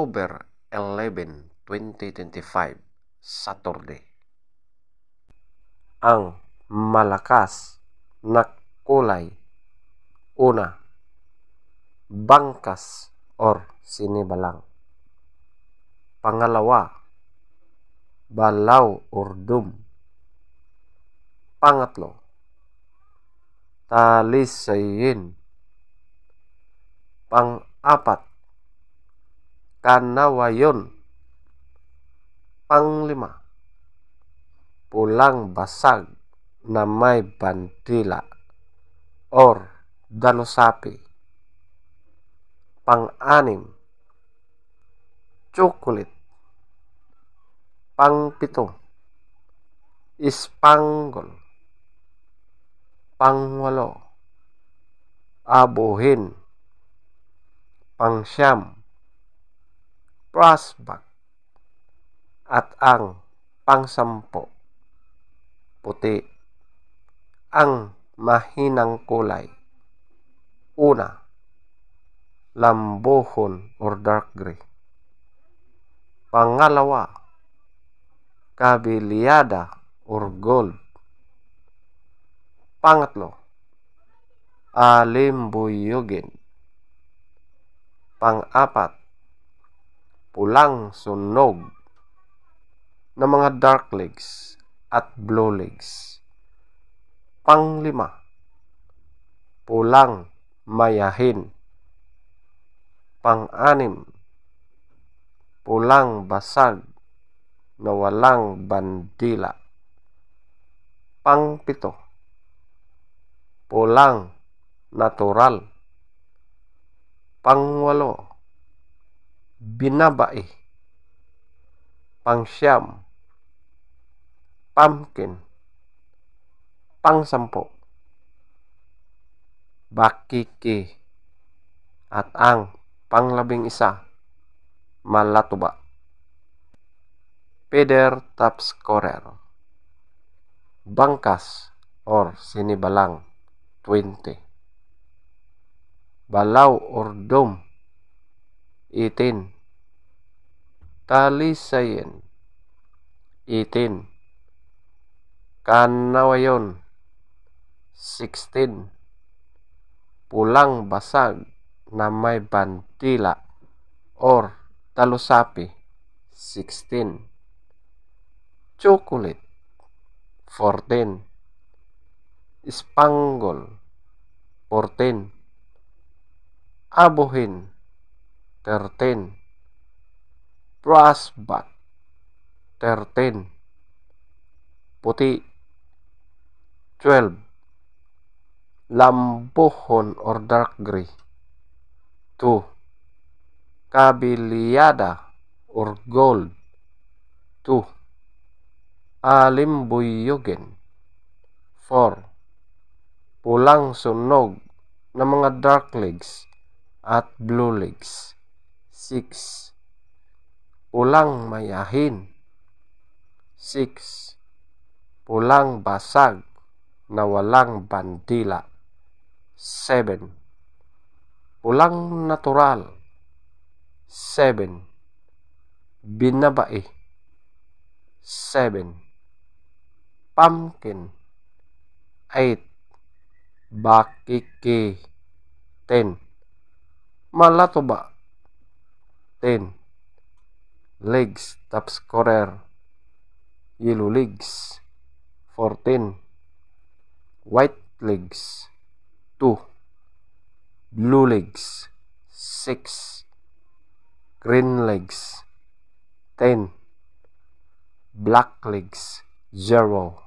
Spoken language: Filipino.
October 11, 2025, Saturday. Ang malakas na kulay. Una, bangkas or sinibalang. Pangalawa, balaw or dum. Pangatlo, talisayin. Pang-apat, kanawayon. Panglima, pulang basag na may bandila or dalusapi. Pang-anim, chocolate. Pang-pito, ispanggol. Pang-walo, abuhin. Pang-siyam, prospect. At ang pang-sampo, puti. Ang mahinang kulay. Una, lambuhon or dark gray. Pangalawa, kabilyada or gold. Pangatlo, alimbuyugin. Pang-apat, pulang sunog na mga dark legs at blue legs. Panglima, pulang mayahin. Pang-anim, pulang basag na walang bandila. Pang-pito, pulang natural. Pang-walo, binabai. Pang-siyam, pumpkin. Pang-sampo, bakiki. At ang pang-labing-isa, malatuba. Feather top scorer. Bangkas or sinibalang, 20. Balaw or dome, 18. Talisayin, 18. Kanawayon, 16. Pulang basag na may bandila or talusapi, 16. Chocolate, 14. Ispanggol, 14. Abuhin, 13. Prospect, 13. Puti, 12. Lambuhon or dark gray, 2. Kabilyada or gold, 2. Alimbuyugin, 4. Pulang sunog na mga dark legs at blue legs, 6. Pulang mayahin, 6. Pulang basag na walang bandila, 7. Pulang natural, 7. Binabai, 7. Pumpkin, 8. Bakiki, 10. Malatuba, 10. Legs top scorer, yellow legs, 14. White legs, 2. Blue legs, 6. Green legs, 10. Black legs, 0.